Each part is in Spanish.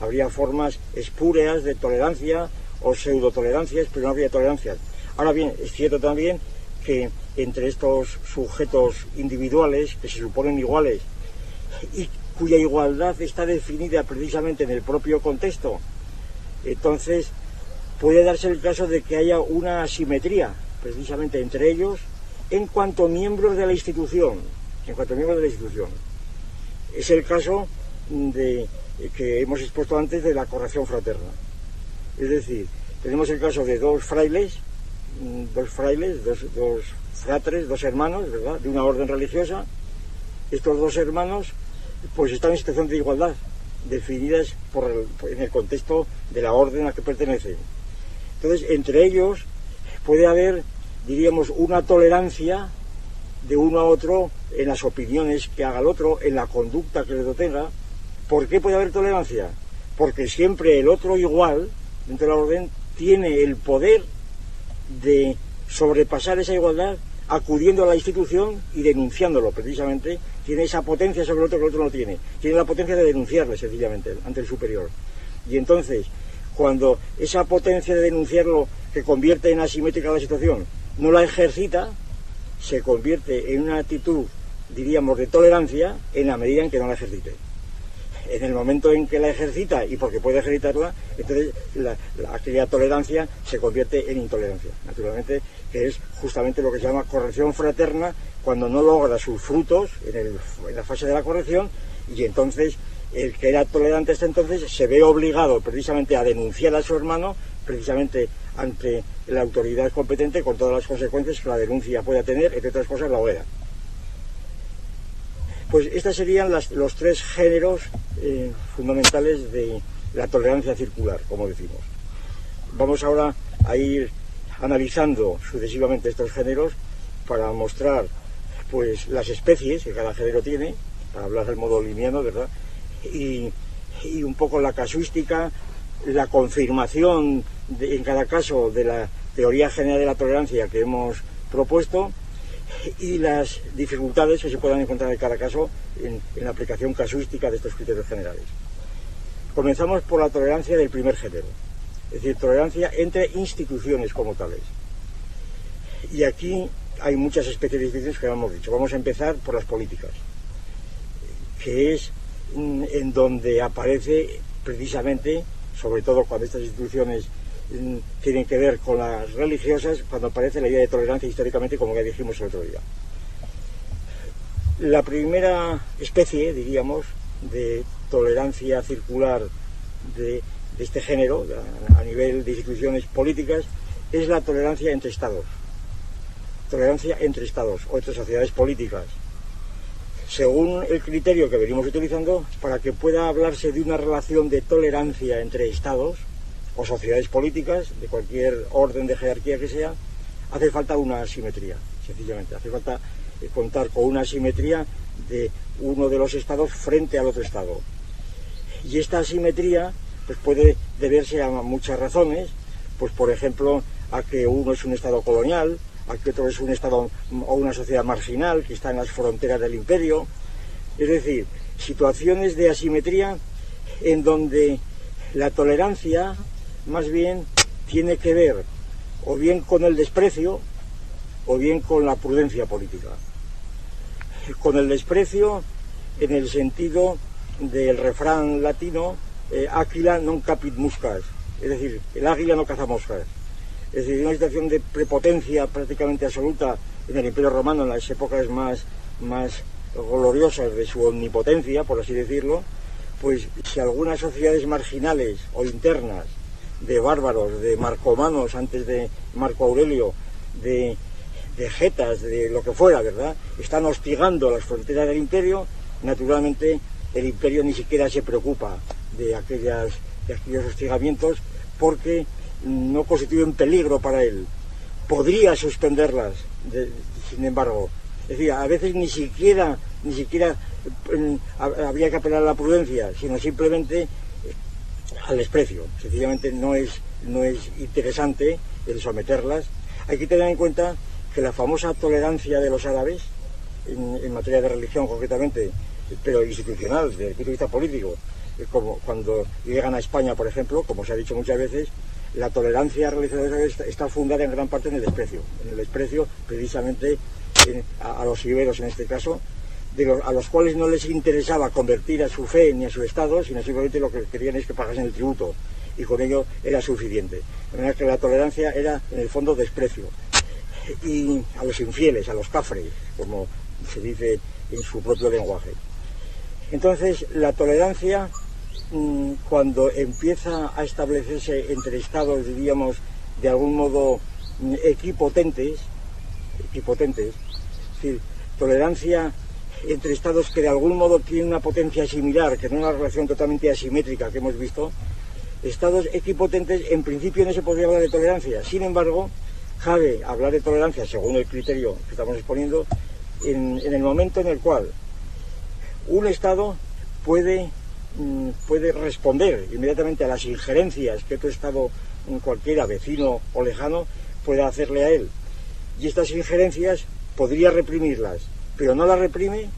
Habría formas espúreas de tolerancia o pseudotolerancias, pero no habría tolerancias. Ahora bien, es cierto también que entre estos sujetos individuales que se suponen iguales y cuya igualdad está definida precisamente en el propio contexto, entonces puede darse el caso de que haya una asimetría precisamente entre ellos en cuanto miembros de la institución. Es el caso que hemos expuesto antes de la corrección fraterna. Es decir, tenemos el caso de dos fratres, dos hermanos, ¿verdad?, de una orden religiosa. Estos dos hermanos pues están en situación de igualdad, definidas en el contexto de la orden a que pertenecen. Entonces, entre ellos puede haber, diríamos, una tolerancia de uno a otro en las opiniones que haga el otro, en la conducta que le tenga. ¿Por qué puede haber tolerancia? Porque siempre el otro igual, dentro de la orden, tiene el poder de sobrepasar esa igualdad acudiendo a la institución y denunciándolo, precisamente. Tiene esa potencia sobre el otro que el otro no tiene. Tiene la potencia de denunciarle, sencillamente, ante el superior. Y entonces, cuando esa potencia de denunciarlo, que convierte en asimétrica la situación, no la ejercita, se convierte en una actitud, diríamos, de tolerancia en la medida en que no la ejercite. En el momento en que la ejercita, y porque puede ejercitarla, entonces aquella tolerancia se convierte en intolerancia, naturalmente, que es justamente lo que se llama corrección fraterna, cuando no logra sus frutos en la fase de la corrección, y entonces el que era tolerante hasta entonces se ve obligado precisamente a denunciar a su hermano, precisamente ante la autoridad competente, con todas las consecuencias que la denuncia pueda tener, entre otras cosas la hoguera. Pues estos serían los tres géneros fundamentales de la tolerancia circular, como decimos. Vamos ahora a ir analizando sucesivamente estos géneros para mostrar pues las especies que cada género tiene, para hablar del modo liniano, ¿verdad? Y un poco la casuística, la confirmación en cada caso de la teoría general de la tolerancia que hemos propuesto, y las dificultades que se puedan encontrar en cada caso en la aplicación casuística de estos criterios generales. Comenzamos por la tolerancia del primer género, es decir, tolerancia entre instituciones como tales. Y aquí hay muchas especies de instituciones que hemos dicho. Vamos a empezar por las políticas, que es en donde aparece precisamente, sobre todo cuando estas instituciones tienen que ver con las religiosas, cuando aparece la idea de tolerancia históricamente, como ya dijimos el otro día. La primera especie, diríamos, de tolerancia circular de este género, a nivel de instituciones políticas, es la tolerancia entre estados. Tolerancia entre estados o entre sociedades políticas. Según el criterio que venimos utilizando, para que pueda hablarse de una relación de tolerancia entre estados o sociedades políticas, de cualquier orden de jerarquía que sea, hace falta una asimetría, sencillamente. Hace falta contar con una asimetría de uno de los estados frente al otro estado. Y esta asimetría pues puede deberse a muchas razones, pues por ejemplo a que uno es un estado colonial, a que otro es un estado o una sociedad marginal que está en las fronteras del imperio. Es decir, situaciones de asimetría en donde la tolerancia más bien tiene que ver o bien con el desprecio o bien con la prudencia política. Con el desprecio en el sentido del refrán latino Aquila non capit muscas, es decir, el águila no caza moscas. Es decir, una situación de prepotencia prácticamente absoluta en el Imperio Romano, en las épocas más gloriosas de su omnipotencia, por así decirlo. Pues si algunas sociedades marginales o internas, de bárbaros, de marcomanos antes de Marco Aurelio, de getas, de lo que fuera, ¿verdad?, están hostigando las fronteras del imperio, naturalmente el imperio ni siquiera se preocupa de aquellos hostigamientos, porque no constituyen peligro para él. Podría suspenderlas, sin embargo. Es decir, a veces ni siquiera habría que apelar a la prudencia, sino simplemente al desprecio. Sencillamente no es interesante el someterlas. Hay que tener en cuenta que la famosa tolerancia de los árabes, en materia de religión concretamente, pero institucional, desde el punto de vista político, como cuando llegan a España, por ejemplo, como se ha dicho muchas veces, la tolerancia religiosa está fundada en gran parte en el desprecio precisamente a los iberos en este caso, a los cuales no les interesaba convertir a su fe ni a su estado, sino simplemente lo que querían es que pagasen el tributo, y con ello era suficiente. De manera que la tolerancia era en el fondo desprecio. Y a los infieles, a los cafres, como se dice en su propio lenguaje. Entonces la tolerancia, cuando empieza a establecerse entre estados, diríamos, de algún modo equipotentes, es decir, tolerancia entre estados que de algún modo tienen una potencia similar, que no es una relación totalmente asimétrica que hemos visto, estados equipotentes, en principio no se podría hablar de tolerancia. Sin embargo, cabe hablar de tolerancia, según el criterio que estamos exponiendo, en el momento en el cual un estado puede responder inmediatamente a las injerencias que otro estado, cualquiera, vecino o lejano, pueda hacerle a él. Y estas injerencias podría reprimirlas, pero no las reprime,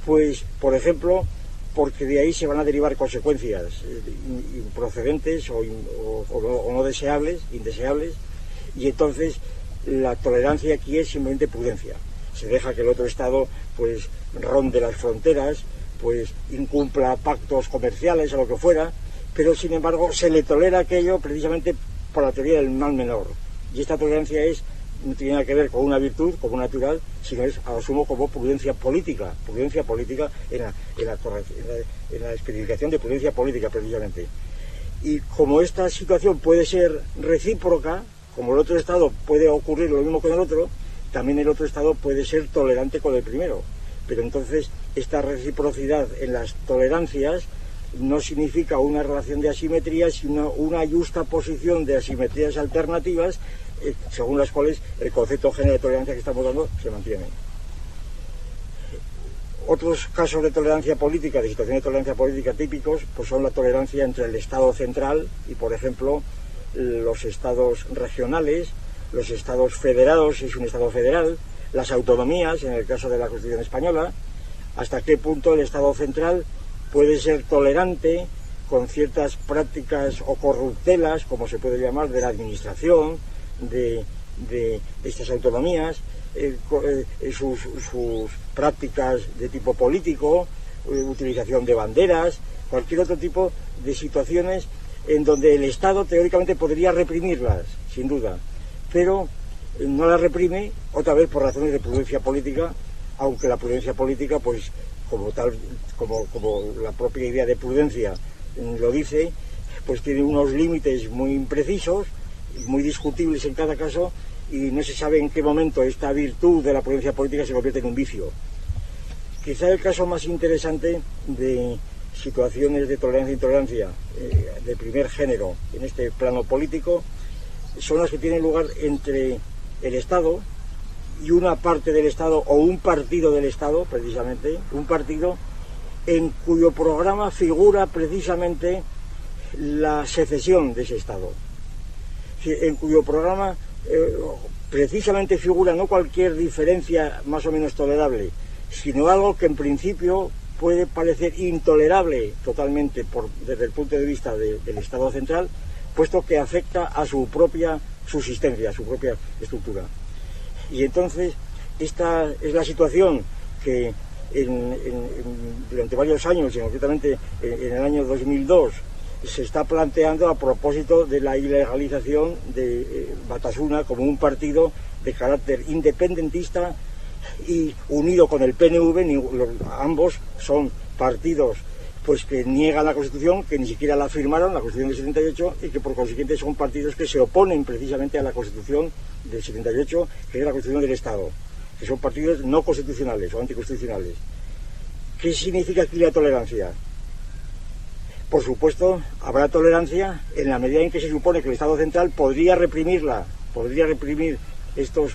pues, por ejemplo, porque de ahí se van a derivar consecuencias improcedentes o no deseables, indeseables, y entonces la tolerancia aquí es simplemente prudencia. Se deja que el otro estado pues ronde las fronteras, pues incumpla pactos comerciales o lo que fuera, pero sin embargo se le tolera aquello precisamente por la teoría del mal menor. Y esta tolerancia no tiene nada que ver con una virtud, como natural, sino es, asumo, como prudencia política en la especificación de prudencia política precisamente. Y como esta situación puede ser recíproca, como el otro estado puede ocurrir lo mismo con el otro, también el otro estado puede ser tolerante con el primero. Pero entonces esta reciprocidad en las tolerancias no significa una relación de asimetría, sino una justa posición de asimetrías alternativas, según las cuales el concepto general de tolerancia que estamos dando se mantiene. Otros casos de tolerancia política, de situación de tolerancia política típicos, pues son la tolerancia entre el Estado central y, por ejemplo, los estados regionales, los estados federados, si es un estado federal, las autonomías, en el caso de la Constitución española, hasta qué punto el Estado central puede ser tolerante con ciertas prácticas o corruptelas, como se puede llamar, de la administración de estas autonomías, sus prácticas de tipo político, utilización de banderas, cualquier otro tipo de situaciones en donde el Estado teóricamente podría reprimirlas, sin duda, pero no las reprime, otra vez por razones de prudencia política, aunque la prudencia política, pues como la propia idea de prudencia lo dice, pues tiene unos límites muy imprecisos, muy discutibles en cada caso, y no se sabe en qué momento esta virtud de la prudencia política se convierte en un vicio. Quizá el caso más interesante de situaciones de tolerancia e intolerancia de primer género en este plano político son las que tienen lugar entre el Estado y una parte del Estado o un partido del Estado, precisamente, un partido en cuyo programa figura precisamente la secesión de ese Estado, en cuyo programa precisamente figura no cualquier diferencia más o menos tolerable, sino algo que en principio puede parecer intolerable totalmente desde el punto de vista del Estado central, puesto que afecta a su propia subsistencia, a su propia estructura. Y entonces esta es la situación que durante varios años, y concretamente en el año 2002, se está planteando a propósito de la ilegalización de Batasuna como un partido de carácter independentista y unido con el PNV. Ambos son partidos pues que niegan la Constitución, que ni siquiera la firmaron, la Constitución del 78, y que por consiguiente son partidos que se oponen precisamente a la Constitución del 78, que es la Constitución del Estado, que son partidos no constitucionales o anticonstitucionales. ¿Qué significa aquí la tolerancia? Por supuesto, habrá tolerancia en la medida en que se supone que el Estado central podría reprimir estos